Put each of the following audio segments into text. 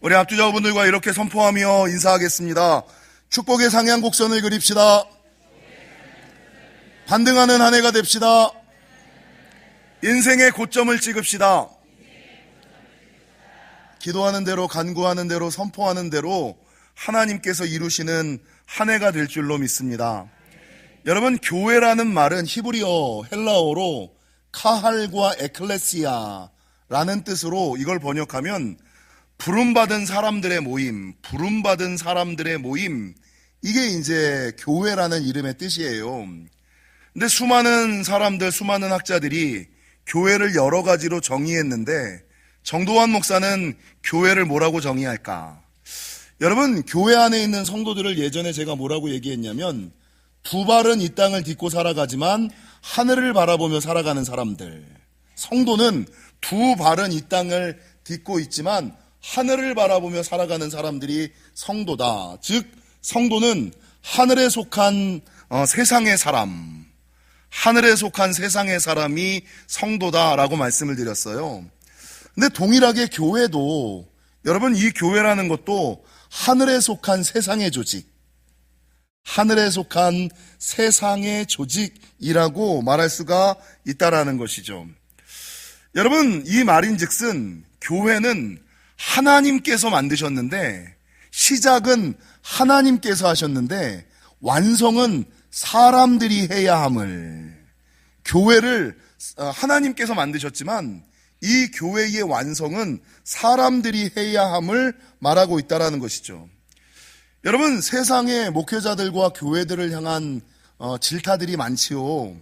우리 앞주자분들과 이렇게 선포하며 인사하겠습니다. 축복의 상향 곡선을 그립시다. 반등하는 한 해가 됩시다. 인생의 고점을 찍읍시다. 기도하는 대로, 간구하는 대로, 선포하는 대로 하나님께서 이루시는 한 해가 될 줄로 믿습니다. 여러분, 교회라는 말은 히브리어, 헬라어로 카할과 에클레시아라는 뜻으로 이걸 번역하면 부름받은 사람들의 모임, 부름받은 사람들의 모임, 이게 이제 교회라는 이름의 뜻이에요. 근데 수많은 사람들, 수많은 학자들이 교회를 여러 가지로 정의했는데 정도환 목사는 교회를 뭐라고 정의할까? 여러분, 교회 안에 있는 성도들을 예전에 제가 뭐라고 얘기했냐면 두 발은 이 땅을 딛고 살아가지만 하늘을 바라보며 살아가는 사람들. 성도는 두 발은 이 땅을 딛고 있지만 하늘을 바라보며 살아가는 사람들이 성도다. 즉 성도는 하늘에 속한 세상의 사람, 하늘에 속한 세상의 사람이 성도다라고 말씀을 드렸어요. 근데 동일하게 교회도, 여러분, 이 교회라는 것도 하늘에 속한 세상의 조직, 하늘에 속한 세상의 조직이라고 말할 수가 있다라는 것이죠. 여러분, 이 말인즉슨 교회는 하나님께서 만드셨는데, 시작은 하나님께서 하셨는데 완성은 사람들이 해야 함을, 교회를 하나님께서 만드셨지만 이 교회의 완성은 사람들이 해야 함을 말하고 있다는 것이죠. 여러분, 세상의 목회자들과 교회들을 향한 질타들이 많지요.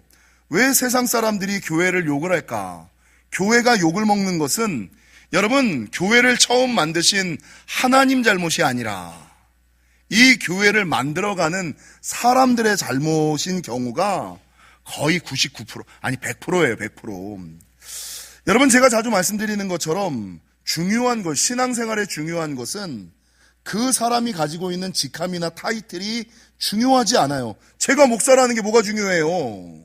왜 세상 사람들이 교회를 욕을 할까? 교회가 욕을 먹는 것은 여러분, 교회를 처음 만드신 하나님 잘못이 아니라 이 교회를 만들어가는 사람들의 잘못인 경우가 거의 99%, 아니 100%예요, 100%. 여러분, 제가 자주 말씀드리는 것처럼 중요한 것, 신앙생활에 중요한 것은 그 사람이 가지고 있는 직함이나 타이틀이 중요하지 않아요. 제가 목사라는 게 뭐가 중요해요?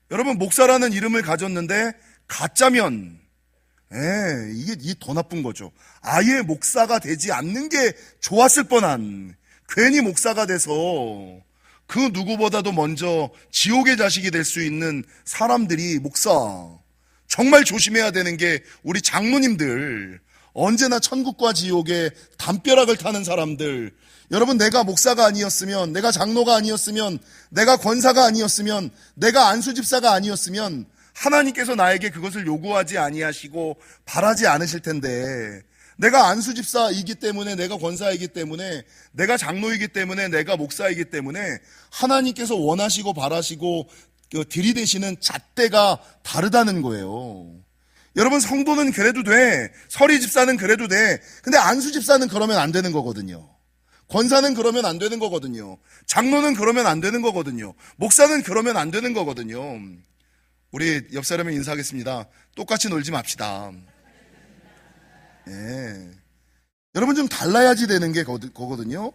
여러분, 목사라는 이름을 가졌는데 가짜면 이게 더 나쁜 거죠. 아예 목사가 되지 않는 게 좋았을 뻔한, 괜히 목사가 돼서 그 누구보다도 먼저 지옥의 자식이 될 수 있는 사람들이 목사. 정말 조심해야 되는 게 우리 장로님들, 언제나 천국과 지옥의 담벼락을 타는 사람들. 여러분, 내가 목사가 아니었으면, 내가 장로가 아니었으면, 내가 권사가 아니었으면, 내가 안수집사가 아니었으면 하나님께서 나에게 그것을 요구하지 아니하시고 바라지 않으실 텐데, 내가 안수집사이기 때문에, 내가 권사이기 때문에, 내가 장로이기 때문에, 내가 목사이기 때문에 하나님께서 원하시고 바라시고 들이대시는 잣대가 다르다는 거예요. 여러분, 성도는 그래도 돼, 서리집사는 그래도 돼. 근데 안수집사는 그러면 안 되는 거거든요. 권사는 그러면 안 되는 거거든요. 장로는 그러면 안 되는 거거든요. 목사는 그러면 안 되는 거거든요. 우리 옆 사람에 인사하겠습니다. 똑같이 놀지 맙시다. 예. 여러분, 좀 달라야지 되는 게 거거든요.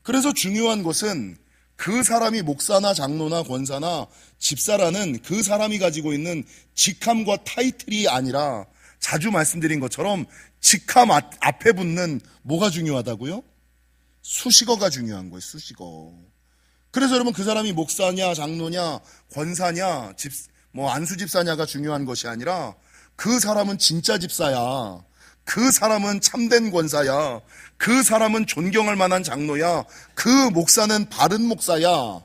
그래서 중요한 것은 그 사람이 목사나 장로나 권사나 집사라는 그 사람이 가지고 있는 직함과 타이틀이 아니라, 자주 말씀드린 것처럼 직함 앞에 붙는 뭐가 중요하다고요? 수식어가 중요한 거예요. 수식어. 그래서 여러분, 그 사람이 목사냐 장로냐 권사냐 안수집사냐가 중요한 것이 아니라 그 사람은 진짜 집사야, 그 사람은 참된 권사야, 그 사람은 존경할 만한 장로야, 그 목사는 바른 목사야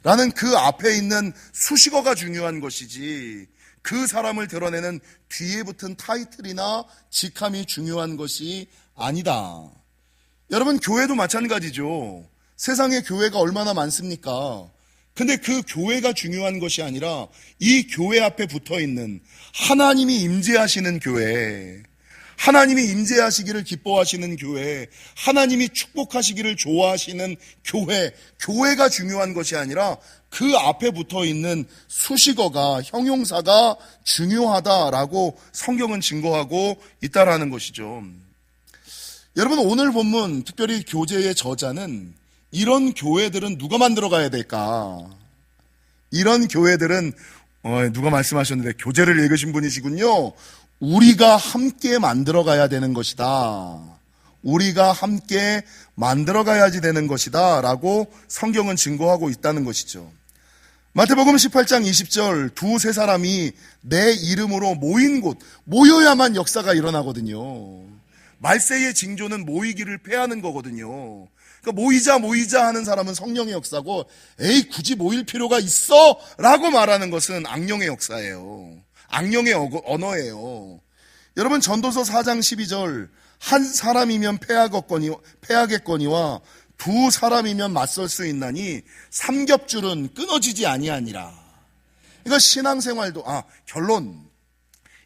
라는 그 앞에 있는 수식어가 중요한 것이지, 그 사람을 드러내는 뒤에 붙은 타이틀이나 직함이 중요한 것이 아니다. 여러분, 교회도 마찬가지죠. 세상에 교회가 얼마나 많습니까? 근데 그 교회가 중요한 것이 아니라 이 교회 앞에 붙어있는 하나님이 임재하시는 교회, 하나님이 임재하시기를 기뻐하시는 교회, 하나님이 축복하시기를 좋아하시는 교회, 교회가 중요한 것이 아니라 그 앞에 붙어있는 수식어가, 형용사가 중요하다라고 성경은 증거하고 있다라는 것이죠. 여러분, 오늘 본문, 특별히 교재의 저자는 이런 교회들은 누가 만들어 가야 될까? 이런 교회들은 누가 말씀하셨는데 교재를 읽으신 분이시군요. 우리가 함께 만들어 가야 되는 것이다 우리가 함께 만들어가야지 되는 것이다 라고 성경은 증거하고 있다는 것이죠. 마태복음 18장 20절, 두세 사람이 내 이름으로 모인 곳, 모여야만 역사가 일어나거든요. 말세의 징조는 모이기를 패하는 거거든요. 그러니까 모이자 하는 사람은 성령의 역사고, 에이 굳이 모일 필요가 있어? 라고 말하는 것은 악령의 역사예요. 악령의 언어예요. 여러분, 전도서 4장 12절, 한 사람이면 패하겠거니와 두 사람이면 맞설 수 있나니 삼겹줄은 끊어지지 아니하니라. 그러니까 신앙생활도, 결론.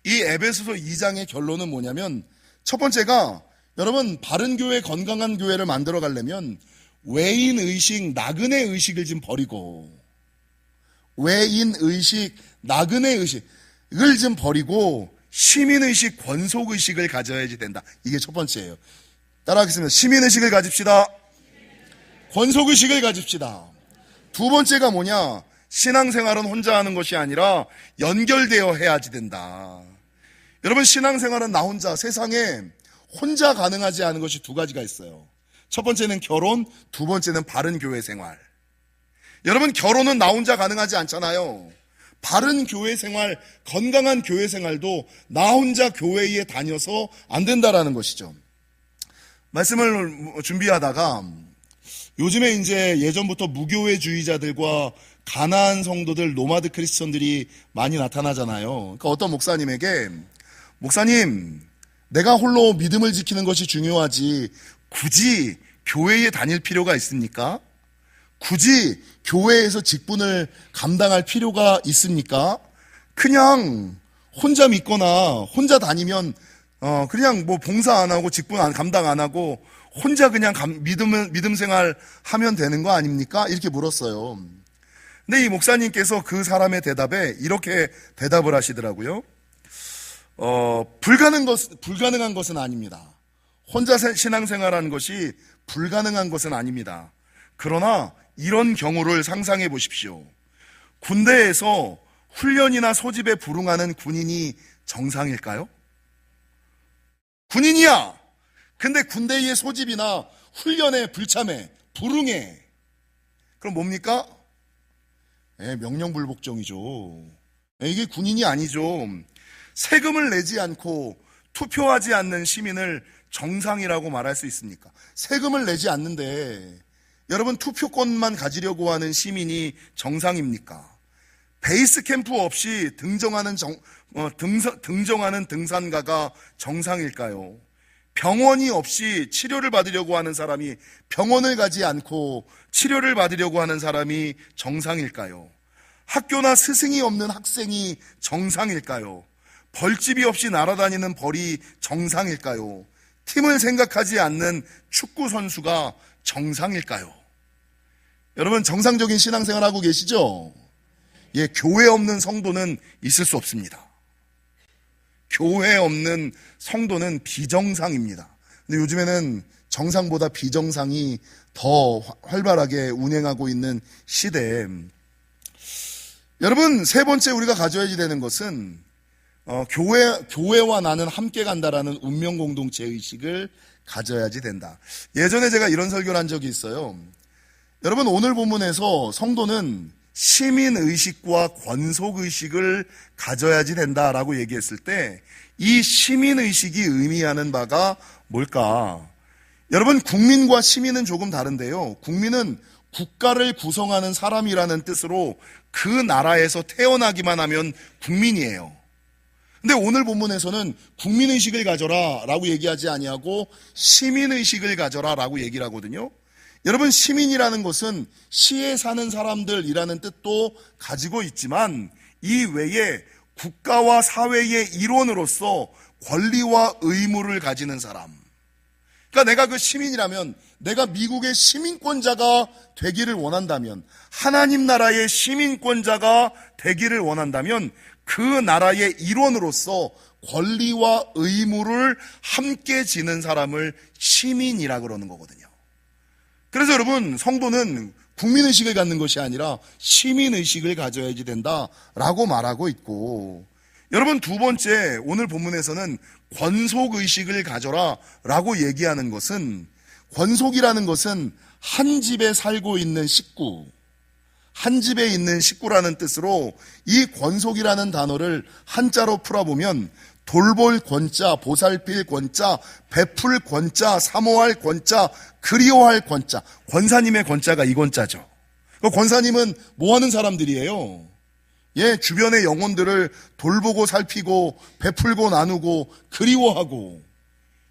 이 에베소서 2장의 결론은 뭐냐면, 첫 번째가, 여러분, 바른 교회, 건강한 교회를 만들어 가려면 외인 의식, 나그네 의식을 좀 버리고, 외인 의식, 나그네 의식을 좀 버리고 시민 의식, 권속 의식을 가져야지 된다. 이게 첫 번째예요. 따라하겠습니다. 시민 의식을 가집시다. 권속 의식을 가집시다. 두 번째가 뭐냐? 신앙생활은 혼자 하는 것이 아니라 연결되어 해야지 된다. 여러분, 신앙생활은 나 혼자, 세상에 혼자 가능하지 않은 것이 두 가지가 있어요. 첫 번째는 결혼, 두 번째는 바른 교회 생활. 여러분, 결혼은 나 혼자 가능하지 않잖아요. 바른 교회 생활, 건강한 교회 생활도 나 혼자 교회에 다녀서 안 된다라는 것이죠. 말씀을 준비하다가 요즘에 이제 예전부터 무교회주의자들과 가나안 성도들, 노마드 크리스천들이 많이 나타나잖아요. 그러니까 어떤 목사님에게, 목사님, 내가 홀로 믿음을 지키는 것이 중요하지 굳이 교회에 다닐 필요가 있습니까? 굳이 교회에서 직분을 감당할 필요가 있습니까? 그냥 혼자 믿거나 혼자 다니면 그냥 뭐 봉사 안 하고 직분 감당 안 하고 혼자 그냥 믿음 생활 하면 되는 거 아닙니까? 이렇게 물었어요. 근데 이 목사님께서 그 사람의 대답에 이렇게 대답을 하시더라고요. 불가능한 것은 아닙니다. 혼자 신앙생활하는 것이 불가능한 것은 아닙니다. 그러나 이런 경우를 상상해 보십시오. 군대에서 훈련이나 소집에 불응하는 군인이 정상일까요? 군인이야. 근데 군대의 소집이나 훈련에 불참해, 불응해. 그럼 뭡니까? 명령불복종이죠. 이게 군인이 아니죠. 세금을 내지 않고 투표하지 않는 시민을 정상이라고 말할 수 있습니까? 세금을 내지 않는데 여러분, 투표권만 가지려고 하는 시민이 정상입니까? 베이스 캠프 없이 등정하는 등산가가 정상일까요? 병원이 없이 치료를 받으려고 하는 사람이 병원을 가지 않고 치료를 받으려고 하는 사람이 정상일까요? 학교나 스승이 없는 학생이 정상일까요? 벌집이 없이 날아다니는 벌이 정상일까요? 팀을 생각하지 않는 축구 선수가 정상일까요? 여러분, 정상적인 신앙생활 하고 계시죠? 교회 없는 성도는 있을 수 없습니다. 교회 없는 성도는 비정상입니다. 근데 요즘에는 정상보다 비정상이 더 활발하게 운행하고 있는 시대에, 여러분, 세 번째 우리가 가져야지 되는 것은 교회와 나는 함께 간다라는 운명 공동체 의식을 가져야지 된다. 예전에 제가 이런 설교를 한 적이 있어요. 여러분, 오늘 본문에서 성도는 시민의식과 권속의식을 가져야지 된다라고 얘기했을 때 이 시민의식이 의미하는 바가 뭘까? 여러분, 국민과 시민은 조금 다른데요. 국민은 국가를 구성하는 사람이라는 뜻으로 그 나라에서 태어나기만 하면 국민이에요. 근데 오늘 본문에서는 국민의식을 가져라 라고 얘기하지 아니하고 시민의식을 가져라 라고 얘기를 하거든요. 여러분, 시민이라는 것은 시에 사는 사람들이라는 뜻도 가지고 있지만 이 외에 국가와 사회의 일원으로서 권리와 의무를 가지는 사람. 그러니까 내가 그 시민이라면, 내가 미국의 시민권자가 되기를 원한다면, 하나님 나라의 시민권자가 되기를 원한다면 그 나라의 일원으로서 권리와 의무를 함께 지는 사람을 시민이라 그러는 거거든요. 그래서 여러분, 성도는 국민의식을 갖는 것이 아니라 시민의식을 가져야지 된다라고 말하고 있고, 여러분, 두 번째, 오늘 본문에서는 권속의식을 가져라 라고 얘기하는 것은, 권속이라는 것은 한 집에 살고 있는 식구, 한 집에 있는 식구라는 뜻으로 이 권속이라는 단어를 한자로 풀어보면 돌볼 권자, 보살필 권자, 베풀 권자, 사모할 권자, 그리워할 권자, 권사님의 권자가 이 권자죠. 권사님은 뭐 하는 사람들이에요? 주변의 영혼들을 돌보고 살피고 베풀고 나누고 그리워하고,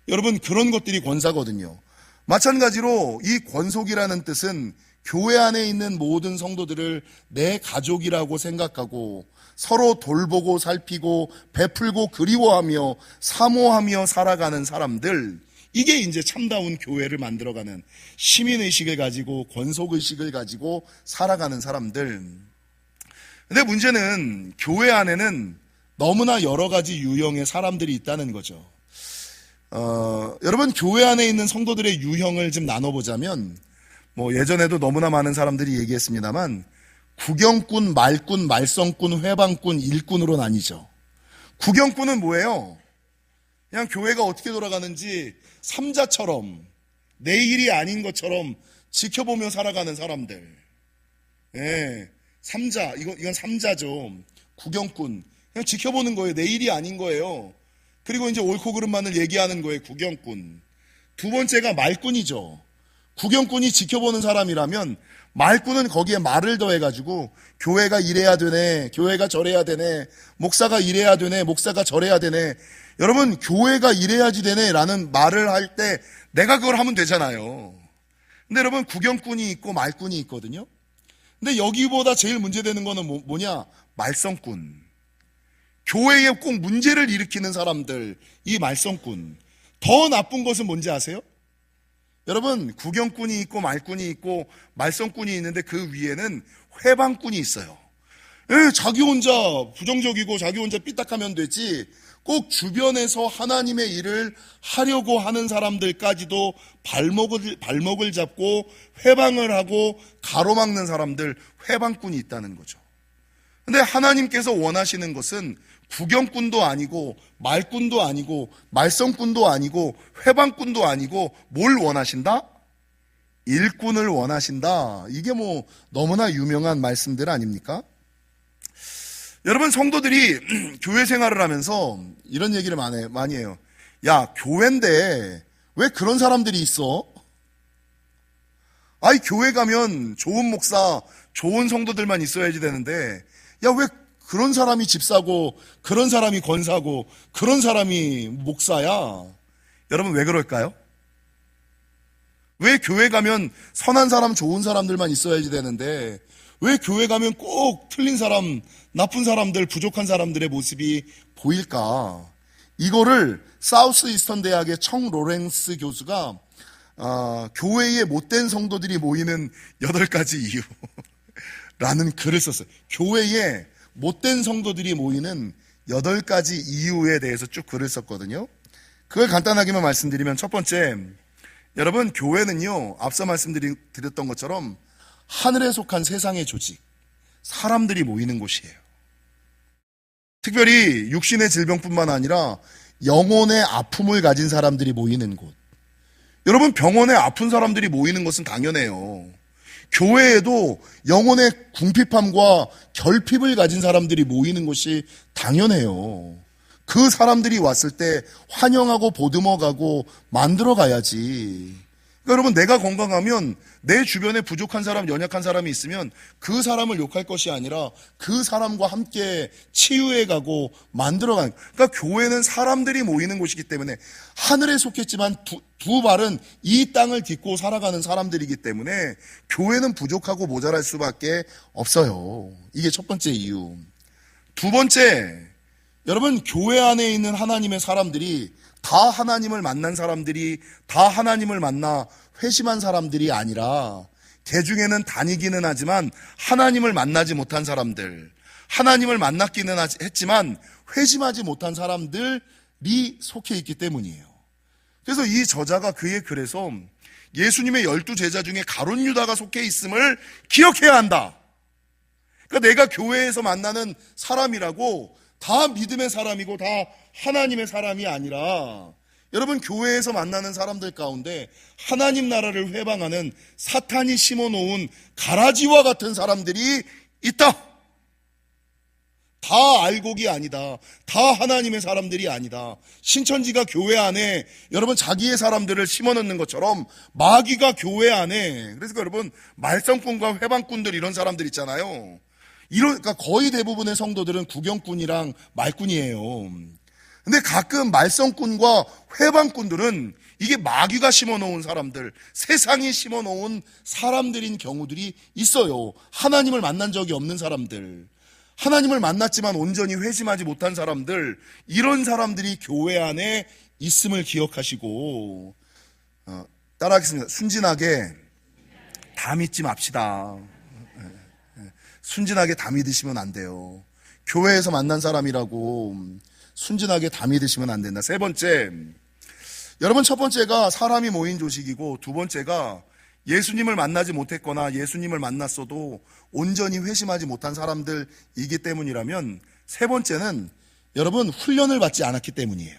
여러분 그런 것들이 권사거든요. 마찬가지로 이 권속이라는 뜻은 교회 안에 있는 모든 성도들을 내 가족이라고 생각하고 서로 돌보고 살피고 베풀고 그리워하며 사모하며 살아가는 사람들, 이게 이제 참다운 교회를 만들어가는, 시민의식을 가지고 권속의식을 가지고 살아가는 사람들. 근데 문제는 교회 안에는 너무나 여러 가지 유형의 사람들이 있다는 거죠. 여러분 교회 안에 있는 성도들의 유형을 좀 나눠보자면, 예전에도 너무나 많은 사람들이 얘기했습니다만 구경꾼, 말꾼, 말썽꾼, 회방꾼, 일꾼으로 나뉘죠. 구경꾼은 뭐예요? 그냥 교회가 어떻게 돌아가는지 삼자처럼, 내 일이 아닌 것처럼 지켜보며 살아가는 사람들. 삼자, 이건 삼자죠. 구경꾼, 그냥 지켜보는 거예요. 내 일이 아닌 거예요. 그리고 이제 옳고 그름만을 얘기하는 거예요. 구경꾼. 두 번째가 말꾼이죠. 구경꾼이 지켜보는 사람이라면 말꾼은 거기에 말을 더해가지고 교회가 이래야 되네, 교회가 저래야 되네, 목사가 이래야 되네, 목사가 저래야 되네. 여러분 교회가 이래야지 되네 라는 말을 할 때 내가 그걸 하면 되잖아요. 근데 여러분 구경꾼이 있고 말꾼이 있거든요. 근데 여기보다 제일 문제되는 거는 뭐냐? 말썽꾼. 교회에 꼭 문제를 일으키는 사람들, 이 말썽꾼. 더 나쁜 것은 뭔지 아세요? 여러분 구경꾼이 있고 말꾼이 있고 말썽꾼이 있는데 그 위에는 회방꾼이 있어요. 자기 혼자 부정적이고 자기 혼자 삐딱하면 되지 꼭 주변에서 하나님의 일을 하려고 하는 사람들까지도 발목을 잡고 회방을 하고 가로막는 사람들, 회방꾼이 있다는 거죠. 근데 하나님께서 원하시는 것은 구경꾼도 아니고 말꾼도 아니고 말썽꾼도 아니고 회방꾼도 아니고 뭘 원하신다? 일꾼을 원하신다. 이게 너무나 유명한 말씀들 아닙니까? 여러분 성도들이 교회 생활을 하면서 이런 얘기를 많이 해요. 야, 교회인데 왜 그런 사람들이 있어? 아이, 교회 가면 좋은 목사, 좋은 성도들만 있어야지 되는데, 야, 왜 그런 사람이 집사고, 그런 사람이 권사고, 그런 사람이 목사야? 여러분 왜 그럴까요? 왜 교회 가면 선한 사람, 좋은 사람들만 있어야지 되는데, 왜 교회 가면 꼭 틀린 사람, 나쁜 사람들, 부족한 사람들의 모습이 보일까? 이거를 사우스 이스턴 대학의 청 로렌스 교수가 교회에 못된 성도들이 모이는 8가지 이유라는 글을 썼어요. 교회에 못된 성도들이 모이는 8가지 이유에 대해서 쭉 글을 썼거든요. 그걸 간단하게만 말씀드리면, 첫 번째, 여러분 교회는요, 앞서 말씀드렸던 것처럼 하늘에 속한 세상의 조직, 사람들이 모이는 곳이에요. 특별히 육신의 질병뿐만 아니라 영혼의 아픔을 가진 사람들이 모이는 곳. 여러분 병원에 아픈 사람들이 모이는 것은 당연해요. 교회에도 영혼의 궁핍함과 결핍을 가진 사람들이 모이는 것이 당연해요. 그 사람들이 왔을 때 환영하고 보듬어가고 만들어가야지. 그러니까 여러분 내가 건강하면 내 주변에 부족한 사람, 연약한 사람이 있으면 그 사람을 욕할 것이 아니라 그 사람과 함께 치유해가고 만들어가는, 그러니까 교회는 사람들이 모이는 곳이기 때문에 하늘에 속했지만 두 발은 이 땅을 딛고 살아가는 사람들이기 때문에 교회는 부족하고 모자랄 수밖에 없어요. 이게 첫 번째 이유. 두 번째, 여러분 교회 안에 있는 하나님의 사람들이 다 하나님을 만난 사람들이, 다 하나님을 만나 회심한 사람들이 아니라 개 중에는 다니기는 하지만 하나님을 만나지 못한 사람들, 하나님을 만났기는 했지만 회심하지 못한 사람들이 속해 있기 때문이에요. 그래서 이 저자가 그의 글에서 예수님의 12제자 중에 가룟 유다가 속해 있음을 기억해야 한다. 그러니까 내가 교회에서 만나는 사람이라고 다 믿음의 사람이고 다 하나님의 사람이 아니라 여러분 교회에서 만나는 사람들 가운데 하나님 나라를 회방하는 사탄이 심어놓은 가라지와 같은 사람들이 있다. 다 알곡이 아니다. 다 하나님의 사람들이 아니다. 신천지가 교회 안에 여러분 자기의 사람들을 심어놓는 것처럼 마귀가 교회 안에, 그래서 여러분 말썽꾼과 회방꾼들 이런 사람들 있잖아요. 그러니까 거의 대부분의 성도들은 구경꾼이랑 말꾼이에요. 근데 가끔 말썽꾼과 회방꾼들은 이게 마귀가 심어놓은 사람들, 세상이 심어놓은 사람들인 경우들이 있어요. 하나님을 만난 적이 없는 사람들, 하나님을 만났지만 온전히 회심하지 못한 사람들, 이런 사람들이 교회 안에 있음을 기억하시고 따라하겠습니다. 순진하게 다 믿지 맙시다. 순진하게 다 믿으시면 안 돼요. 교회에서 만난 사람이라고 순진하게 다 믿으시면 안 된다. 세 번째, 여러분 첫 번째가 사람이 모인 조직이고, 두 번째가 예수님을 만나지 못했거나 예수님을 만났어도 온전히 회심하지 못한 사람들이기 때문이라면, 세 번째는 여러분 훈련을 받지 않았기 때문이에요.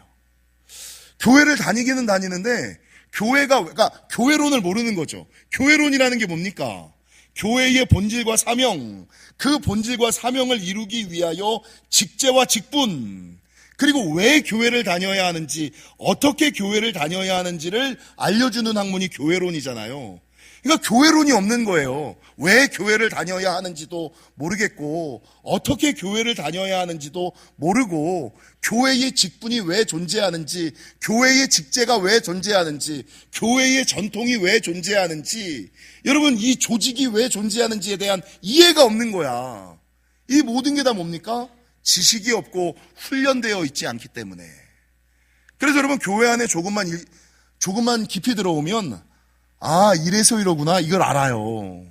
교회를 다니기는 다니는데 그러니까 교회론을 모르는 거죠. 교회론이라는 게 뭡니까? 교회의 본질과 사명, 그 본질과 사명을 이루기 위하여 직제와 직분, 그리고 왜 교회를 다녀야 하는지, 어떻게 교회를 다녀야 하는지를 알려주는 학문이 교회론이잖아요. 그러니까 교회론이 없는 거예요. 왜 교회를 다녀야 하는지도 모르겠고, 어떻게 교회를 다녀야 하는지도 모르고, 교회의 직분이 왜 존재하는지, 교회의 직제가 왜 존재하는지, 교회의 전통이 왜 존재하는지, 여러분 이 조직이 왜 존재하는지에 대한 이해가 없는 거야. 이 모든 게 다 뭡니까? 지식이 없고 훈련되어 있지 않기 때문에. 그래서 여러분 교회 안에 조금만 깊이 들어오면 이래서 이러구나, 이걸 알아요.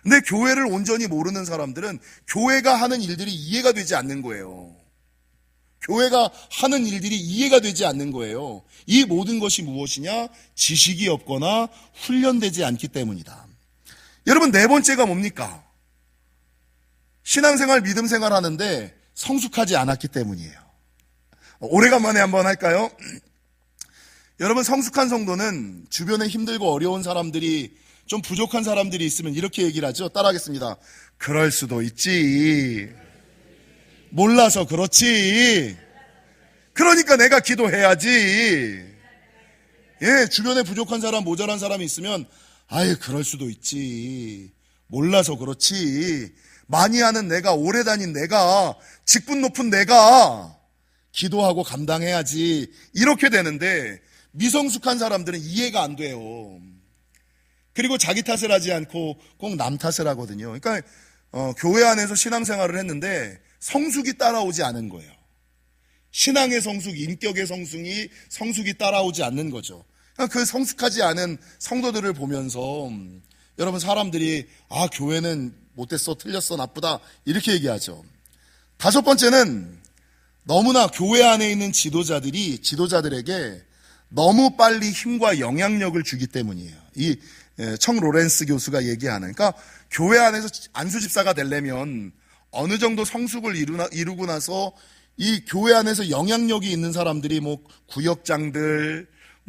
근데 교회를 온전히 모르는 사람들은 교회가 하는 일들이 이해가 되지 않는 거예요. 교회가 하는 일들이 이해가 되지 않는 거예요. 이 모든 것이 무엇이냐? 지식이 없거나 훈련되지 않기 때문이다. 여러분 네 번째가 뭡니까? 신앙생활, 믿음생활 하는데 성숙하지 않았기 때문이에요. 오래간만에 한번 할까요? 여러분 성숙한 성도는 주변에 힘들고 어려운 사람들이, 좀 부족한 사람들이 있으면 이렇게 얘기를 하죠. 따라하겠습니다. 그럴 수도 있지. 몰라서 그렇지. 그러니까 내가 기도해야지. 주변에 부족한 사람, 모자란 사람이 있으면 그럴 수도 있지. 몰라서 그렇지. 많이 하는 내가, 오래 다닌 내가, 직분 높은 내가 기도하고 감당해야지. 이렇게 되는데 미성숙한 사람들은 이해가 안 돼요. 그리고 자기 탓을 하지 않고 꼭 남 탓을 하거든요. 그러니까 교회 안에서 신앙생활을 했는데 성숙이 따라오지 않은 거예요. 신앙의 성숙, 인격의 성숙이 따라오지 않는 거죠. 그 성숙하지 않은 성도들을 보면서 여러분 사람들이 교회는 못됐어, 틀렸어, 나쁘다 이렇게 얘기하죠. 다섯 번째는 너무나 교회 안에 있는 지도자들에게 너무 빨리 힘과 영향력을 주기 때문이에요. 이 청 로렌스 교수가 얘기하는, 그러니까 교회 안에서 안수 집사가 되려면 어느 정도 성숙을 이루고 나서 이 교회 안에서 영향력이 있는 사람들이 구역장들,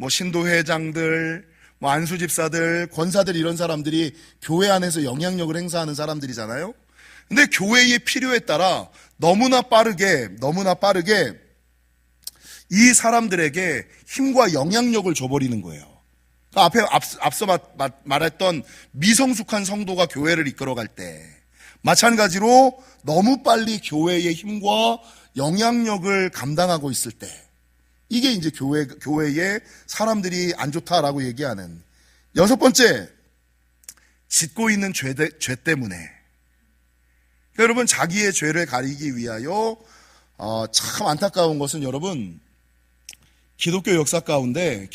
신도회장들, 안수 집사들, 권사들, 이런 사람들이 교회 안에서 영향력을 행사하는 사람들이잖아요. 근데 교회의 필요에 따라 너무나 빠르게 이 사람들에게 힘과 영향력을 줘버리는 거예요. 앞에 앞서 말했던 미성숙한 성도가 교회를 이끌어갈 때, 마찬가지로 너무 빨리 교회의 힘과 영향력을 감당하고 있을 때, 이게 이제 교회에 사람들이 안 좋다라고 얘기하는. 여섯 번째, 짓고 있는 죄 때문에. 그러니까 여러분 자기의 죄를 가리기 위하여 참 안타까운 것은 여러분 기독교 역사 가운데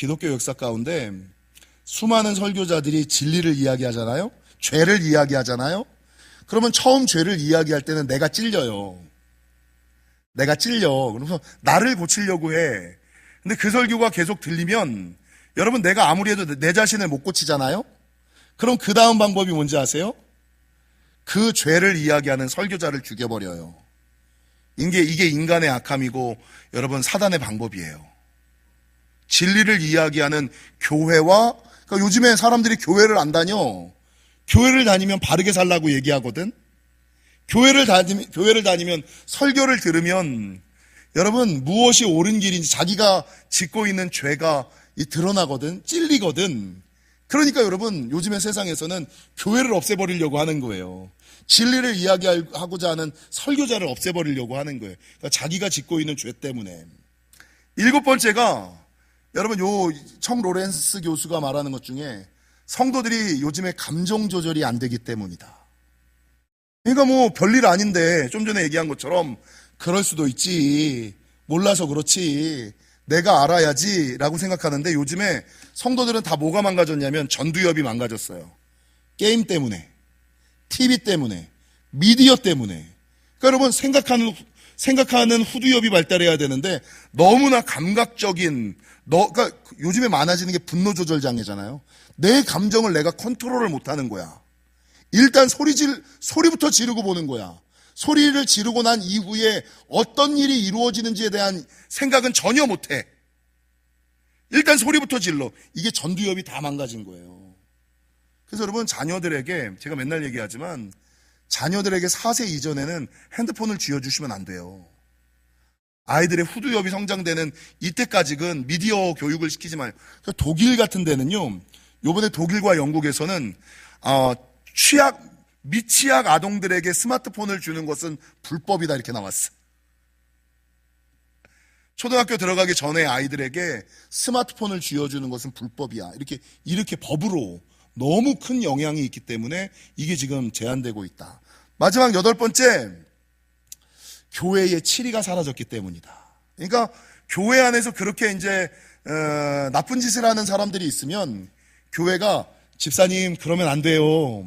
수많은 설교자들이 진리를 이야기하잖아요. 죄를 이야기하잖아요. 그러면 처음 죄를 이야기할 때는 내가 찔려요. 그래서 나를 고치려고 해. 근데 그 설교가 계속 들리면 여러분 내가 아무리 해도 내 자신을 못 고치잖아요. 그럼 그 다음 방법이 뭔지 아세요? 그 죄를 이야기하는 설교자를 죽여버려요. 이게 인간의 악함이고 여러분 사단의 방법이에요. 진리를 이야기하는 교회와, 그러니까 요즘에 사람들이 교회를 안 다녀. 교회를 다니면 바르게 살라고 얘기하거든. 교회를 다니면 설교를 들으면 여러분 무엇이 옳은 길인지 자기가 짓고 있는 죄가 드러나거든. 찔리거든. 그러니까 여러분 요즘의 세상에서는 교회를 없애버리려고 하는 거예요. 진리를 이야기하고자 하는 설교자를 없애버리려고 하는 거예요. 그러니까 자기가 짓고 있는 죄 때문에. 7번째가 여러분 요 청 로렌스 교수가 말하는 것 중에 성도들이 요즘에 감정 조절이 안 되기 때문이다. 그러니까 뭐 별일 아닌데 좀 전에 얘기한 것처럼 그럴 수도 있지. 몰라서 그렇지. 내가 알아야지 라고 생각하는데 요즘에 성도들은 다 뭐가 망가졌냐면 전두엽이 망가졌어요. 게임 때문에, TV 때문에, 미디어 때문에. 그러니까 여러분 생각하는 후두엽이 발달해야 되는데 너무나 감각적인 그러니까 요즘에 많아지는 게 분노 조절 장애잖아요. 내 감정을 내가 컨트롤을 못하는 거야. 일단 소리부터 지르고 보는 거야. 소리를 지르고 난 이후에 어떤 일이 이루어지는지에 대한 생각은 전혀 못해. 일단 소리부터 질러. 이게 전두엽이 다 망가진 거예요. 그래서 여러분 자녀들에게 제가 맨날 얘기하지만 자녀들에게 4세 이전에는 핸드폰을 쥐어주시면 안 돼요. 아이들의 후두엽이 성장되는 이때까지는 미디어 교육을 시키지 마요. 독일 같은 데는요, 요번에 독일과 영국에서는 미취학 아동들에게 스마트폰을 주는 것은 불법이다 이렇게 나왔어. 초등학교 들어가기 전에 아이들에게 스마트폰을 쥐어주는 것은 불법이야. 이렇게 법으로 너무 큰 영향이 있기 때문에 이게 지금 제한되고 있다. 마지막 8번째, 교회의 치리가 사라졌기 때문이다. 그러니까 교회 안에서 그렇게 이제 나쁜 짓을 하는 사람들이 있으면 교회가 집사님 그러면 안 돼요.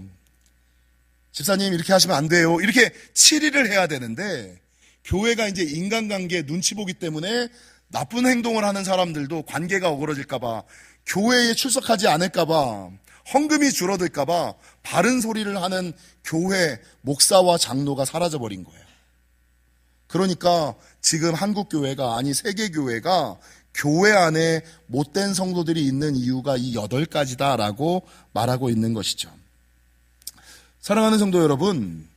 집사님 이렇게 하시면 안 돼요. 이렇게 치리를 해야 되는데 교회가 이제 인간관계 눈치 보기 때문에 나쁜 행동을 하는 사람들도 관계가 어그러질까봐, 교회에 출석하지 않을까봐, 헌금이 줄어들까봐 바른 소리를 하는 교회 목사와 장로가 사라져버린 거예요. 그러니까 지금 한국교회가, 아니 세계교회가 교회 안에 못된 성도들이 있는 이유가 이 8가지다라고 말하고 있는 것이죠. 사랑하는 성도 여러분,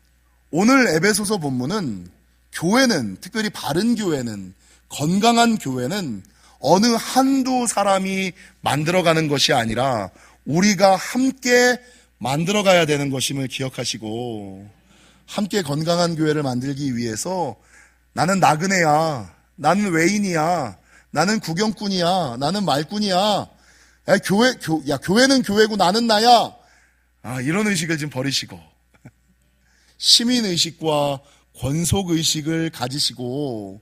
오늘 에베소서 본문은 교회는, 특별히 바른 교회는, 건강한 교회는 어느 한두 사람이 만들어가는 것이 아니라 우리가 함께 만들어가야 되는 것임을 기억하시고, 함께 건강한 교회를 만들기 위해서 나는 나그네야, 나는 외인이야, 나는 구경꾼이야, 나는 말꾼이야, 교회는 교회고 나는 나야, 이런 의식을 좀 버리시고 시민의식과 권속의식을 가지시고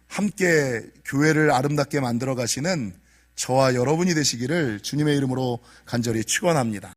함께 교회를 아름답게 만들어 가시는 저와 여러분이 되시기를 주님의 이름으로 간절히 축원합니다.